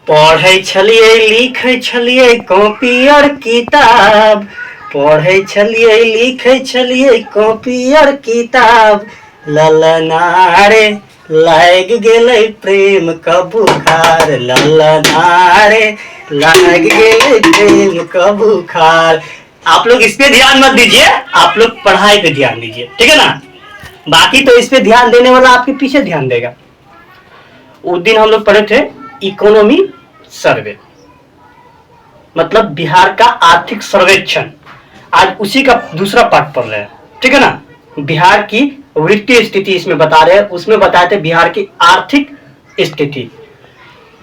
पढ़ै छलियै लिखै छलियै कॉपी और किताब, पढ़ै छलियै लिखै छलियै कॉपी और किताब, ललना रे लाग गेलै प्रेम का बुखार, ललना रे लाग गेलै प्रेम का बुखार। आप लोग इस पे ध्यान मत दीजिए, आप लोग पढ़ाई पे ध्यान दीजिए, ठीक है ना। बाकी तो इस पे ध्यान देने वाला आपके पीछे ध्यान देगा। उस दिन हम लोग पढ़े थे इकोनॉमी सर्वे, मतलब बिहार का आर्थिक सर्वेक्षण। आज उसी का दूसरा पार्ट पढ़ रहे हैं, ठीक है ना। बिहार की वित्तीय स्थिति इसमें बता रहे हैं, उसमें बताए थे बिहार की आर्थिक स्थिति।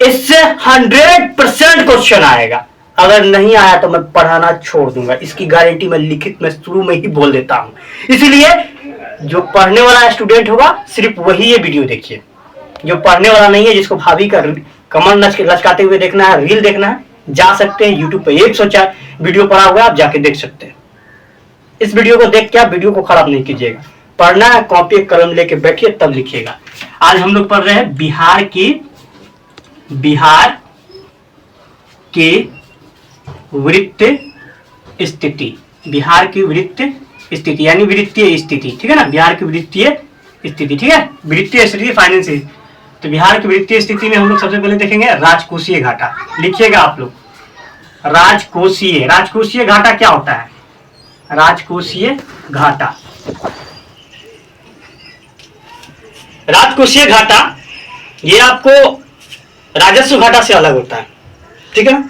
इससे 100% क्वेश्चन आएगा। अगर नहीं आया तो मैं पढ़ाना छोड़ दूंगा, इसकी गारंटी मैं लिखित में शुरू में ही बोल देता हूं। इसलिए जो पढ़ने वाला स्टूडेंट होगा सिर्फ वही ये वीडियो देखिए। जो पढ़ने वाला नहीं है, जिसको भाभी का कमर लचकाते हुए देखना है, रील देखना है, जा सकते हैं यूट्यूब पे 104 वीडियो पड़ा हुआ है, आप जाके देख सकते हैं। इस वीडियो को देख के आप वीडियो को खराब नहीं कीजिएगा। पढ़ना है, कॉपी कलम लेके बैठिए तब लिखिएगा। आज हम लोग पढ़ रहे हैं बिहार की वित्तीय स्थिति, बिहार की वित्तीय स्थिति यानी वित्तीय स्थिति, ठीक है ना। बिहार की वित्तीय स्थिति, ठीक है, वित्तीय स्थिति फाइनेंस। तो बिहार की वित्तीय स्थिति में हम लोग सबसे पहले देखेंगे राजकोषीय घाटा। लिखिएगा आप लोग, राजकोषीय घाटा क्या होता है? राजकोषीय घाटा, राजकोषीय घाटा ये आपको राजस्व घाटा से अलग होता है, ठीक है ना।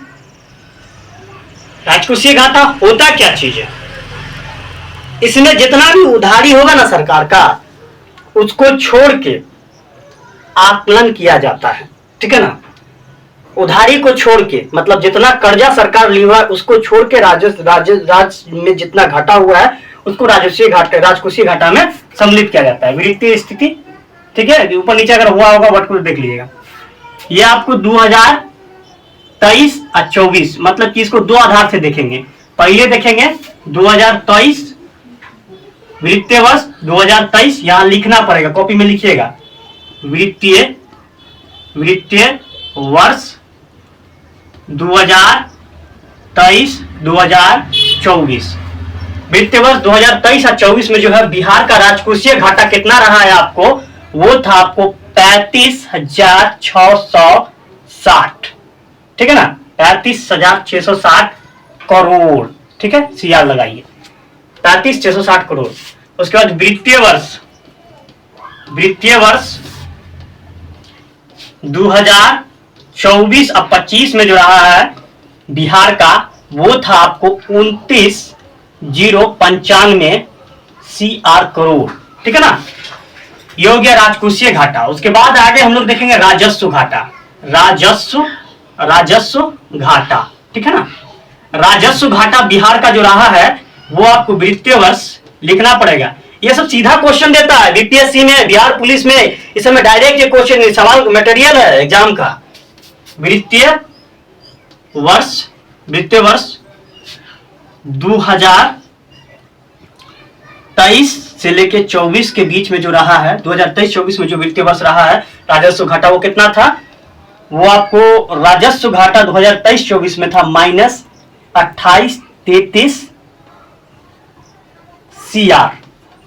राजकोषीय घाटा होता क्या चीज है? इसमें जितना भी उधारी होगा ना सरकार का, उसको छोड़ के आकलन किया जाता है, ठीक है ना। उधारी को छोड़ के, मतलब जितना कर्जा सरकार ली हुआ है उसको छोड़ के राज्य में जितना घाटा हुआ है उसको राजकोषीय घाटा में सम्मिलित किया जाता है। वित्तीय स्थिति, ठीक है, ऊपर नीचे अगर हुआ होगा वर्ड को देख लीजिएगा। ये आपको 2023 और 24, मतलब कि इसको दो आधार से देखेंगे। पहले देखेंगे 2023 वित्तीय वर्ष 2023, यहां लिखना पड़ेगा, कॉपी में लिखिएगा, वित्तीय वर्ष 2023-2024। वित्तीय वर्ष 2023 और 24 में जो है बिहार का राजकोषीय घाटा कितना रहा है आपको? वो था आपको 35,660, ठीक है ना, 35,660 करोड़, ठीक है, सीआर लगाइए, 35,660 करोड़। उसके बाद वित्तीय वर्ष 2024 और 25 में जो रहा है बिहार का, वो था आपको 29,095 सीआर करोड़, ठीक है ना। ये हो गया राजकोषीय घाटा। उसके बाद आगे हम लोग देखेंगे राजस्व घाटा, राजस्व घाटा, ठीक है ना। राजस्व घाटा बिहार का जो रहा है वो आपको वित्तीय वर्ष लिखना पड़ेगा। ये सब सीधा क्वेश्चन देता है बीपीएससी में, बिहार पुलिस में, इस समय डायरेक्ट ये क्वेश्चन सवाल मटेरियल है एग्जाम का। वित्तीय वर्ष 2023 से लेके 24 के बीच में जो रहा है, 2023-24 में जो वित्तीय वर्ष रहा है राजस्व घाटा, वो कितना था? वो आपको राजस्व घाटा 2023-24 में था -2833 सीआर,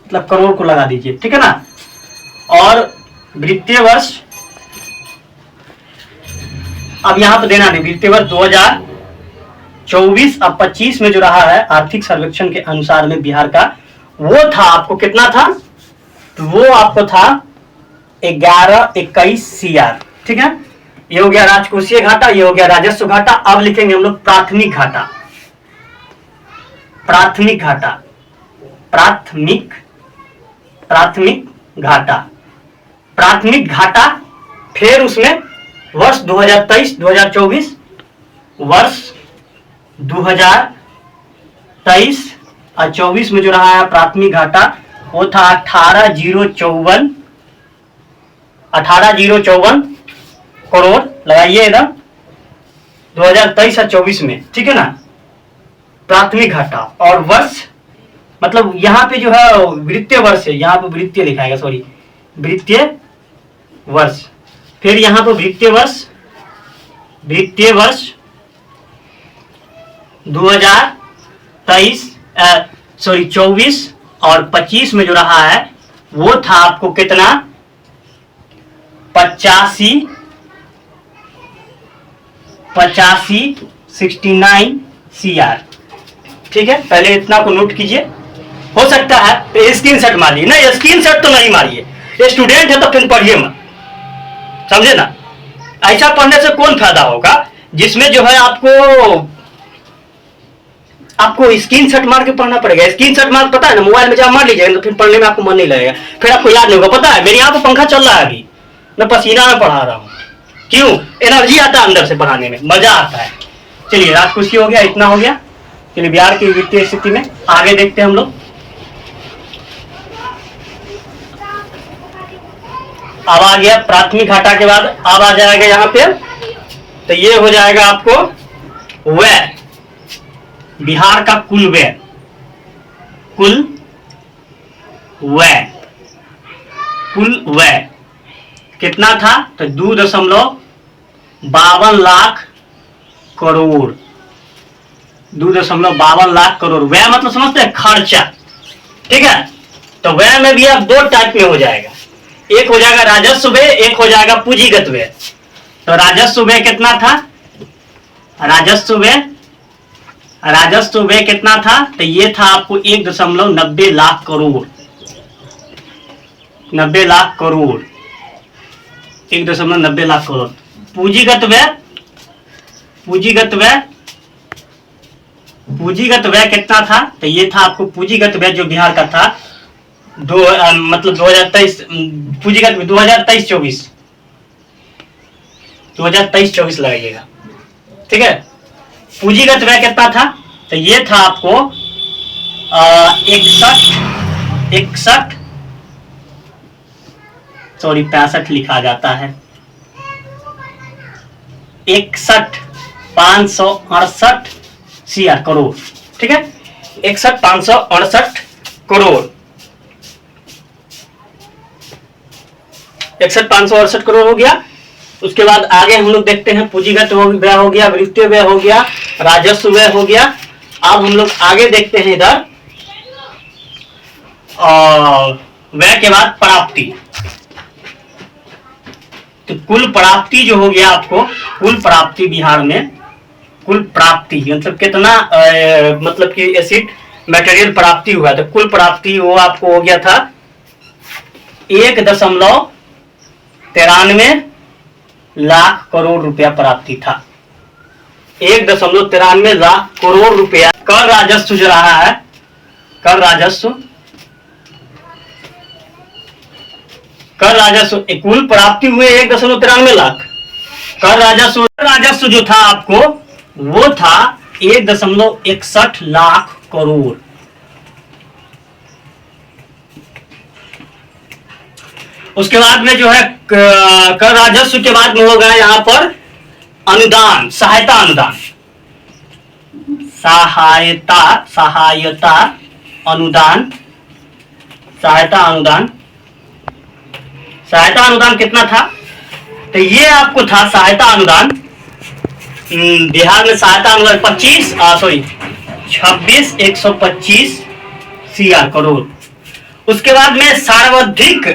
मतलब करोड़ को लगा दीजिए, ठीक है ना। और वित्तीय वर्ष, अब यहां पर देना नहीं, वित्तीय वर्ष 2024 और 25 में जो रहा है आर्थिक सर्वेक्षण के अनुसार में बिहार का, वो था आपको कितना था? तो वो आपको था 1121 सीआर, ठीक है। ये हो गया राजकोषीय घाटा, ये हो गया राजस्व घाटा। अब लिखेंगे हम लोग प्राथमिक घाटा, प्राथमिक घाटा। फिर उसमें वर्ष 2023-2024, वर्ष 2023 और 24 में जो रहा है प्राथमिक घाटा, वो था 18,054 करोड़, लगाइए इधर, 2023 और 24 में, ठीक है ना, प्राथमिक घाटा। और वर्ष, मतलब यहाँ पे जो है वित्तीय वर्ष है, यहाँ पे वित्तीय लिखाएगा, सॉरी, वित्तीय वर्ष। फिर यहाँ पे वित्तीय वर्ष वित्तीय वर्ष 2023 24 और 25 में जो रहा है वो था आपको कितना 69 CR। ठीक है, पहले इतना को नोट कीजिए। हो सकता है स्क्रीनशॉट मारिए, नहीं स्क्रीनशॉट तो नहीं मारिए, ये स्टूडेंट है तो फिर पढ़िए मत, समझे ना। ऐसा पढ़ने से कौन फायदा होगा जिसमें जो है आपको स्क्रीनशॉट मार के पढ़ना पड़ेगा। स्क्रीनशॉट मार पता है ना, मोबाइल में जब मार लीजिएगा तो फिर पढ़ने में आपको मन नहीं लगेगा, फिर आपको याद नहीं होगा। पता है मेरे यहाँ पे पंखा चल रहा है अभी, मैं पसीना में पढ़ा रहा हूँ, क्यों? एनर्जी आता है अंदर से, पढ़ाने में मजा आता है। चलिए राजकोषीय हो गया, इतना हो गया। चलिए बिहार की वित्तीय स्थिति में आगे देखते हैं हम लोग। अब आ गया प्राथमिक घाटा के बाद अब आ जाएगा यहाँ पे, तो ये हो जाएगा आपको व्यय, बिहार का कुल व्यय, कुल व्यय कितना था? तो 2.52 लाख करोड़, 2.52 लाख करोड़। व्यय मतलब समझते हैं खर्चा, ठीक है। तो व्यय में भी अब दो टाइप में हो जाएगा, एक हो जाएगा राजस्व व्यय, एक हो जाएगा पूंजीगत व्यय। तो राजस्व व्यय कितना था? राजस्व व्यय कितना था? तो ये था आपको 1.90 लाख करोड़, 90 लाख करोड़, 1.90 लाख करोड़। पूंजीगत व्यय कितना था? तो ये था आपको पूंजीगत व्यय जो बिहार का था मतलब 2023 पूंजीगत 2023-24 लगाइएगा, ठीक है। पूंजीगत व्यय कितना था? तो ये था आपको 65 लिखा जाता है, 61,568 CR करोड़, ठीक है। 61,568 करोड़, 61,568 करोड़ हो गया। उसके बाद आगे हम लोग देखते हैं पूंजीगत व्यय हो गया, वित्तीय व्यय हो गया, राजस्व व्यय हो गया। अब हम लोग आगे देखते हैं इधर व्यय के बाद प्राप्ति। तो कुल प्राप्ति जो हो गया आपको, कुल प्राप्ति बिहार में, कुल प्राप्ति मतलब कितना मतलब कि एसिड मटेरियल प्राप्ति हुआ, तो कुल प्राप्ति वो आपको हो गया था 1.93 लाख करोड़ रुपया प्राप्ति था, 1.93 लाख करोड़ रुपया। कर राजस्व जो रहा है, कर राजस्व कुल प्राप्ति हुए 1.93 लाख। कर राजस्व जो था आपको वो था 1.61 लाख करोड़। उसके बाद में जो है कर राजस्व के बाद में होगा यहाँ पर अनुदान, सहायता अनुदान, सहायता अनुदान कितना था? तो ये आपको था सहायता अनुदान बिहार में, सहायता अनुदान 26,125 CR करोड़। उसके बाद में सर्वाधिक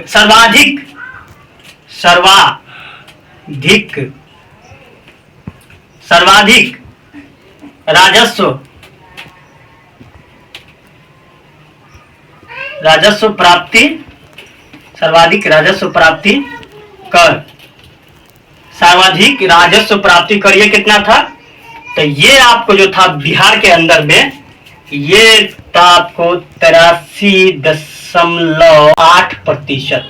राजस्व प्राप्ति, सर्वाधिक राजस्व प्राप्ति कर, सर्वाधिक राजस्व प्राप्ति कर ये कितना था? तो ये आपको जो था बिहार के अंदर में ये था आपको 83.8%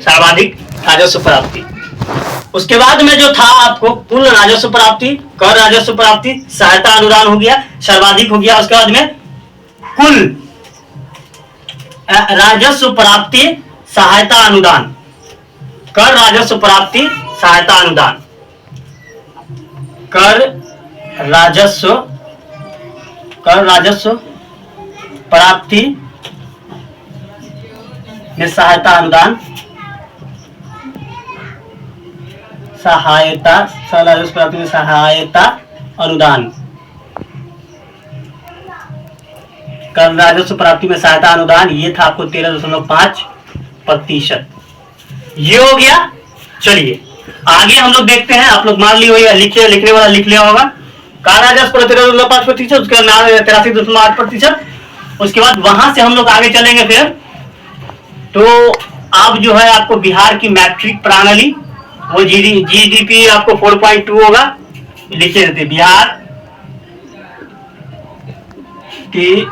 सर्वाधिक राजस्व प्राप्ति। उसके बाद में जो था आपको कुल राजस्व प्राप्ति, कर राजस्व प्राप्ति, सहायता अनुदान हो गया, सर्वाधिक हो गया। उसके बाद में कुल राजस्व प्राप्ति, सहायता अनुदान, कर राजस्व प्राप्ति, सहायता अनुदान, कर राजस्व प्राप्ति में सहायता अनुदान, सहायता, सकल राजस्व प्राप्ति में सहायता अनुदान, कर राजस्व प्राप्ति में सहायता अनुदान, ये था आपको 13.5%। ये हो गया। चलिए आगे हम लोग देखते हैं, आप लोग मान ली हुई लिखे, लिखने वाला लिख लिया होगा। कर राजस्व 13.5%, उसके बाद 83.8%। उसके बाद वहां से हम लोग आगे चलेंगे फिर। तो अब जो है आपको बिहार की मैट्रिक प्रणाली, वो जीडीपी आपको 4.2 होगा, लिखे देते बिहार की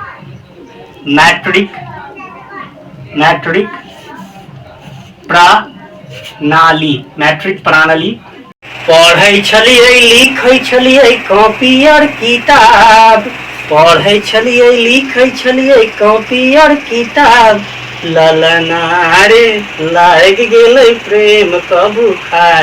मैट्रिक प्रणाली। पढ़ै छलियै लिखै छलियै कॉपी और किताब, पढ़ै छलियै लिखै छलियै कॉपी और किताब, ललना रे लाग गेलै प्रेम क बुखार।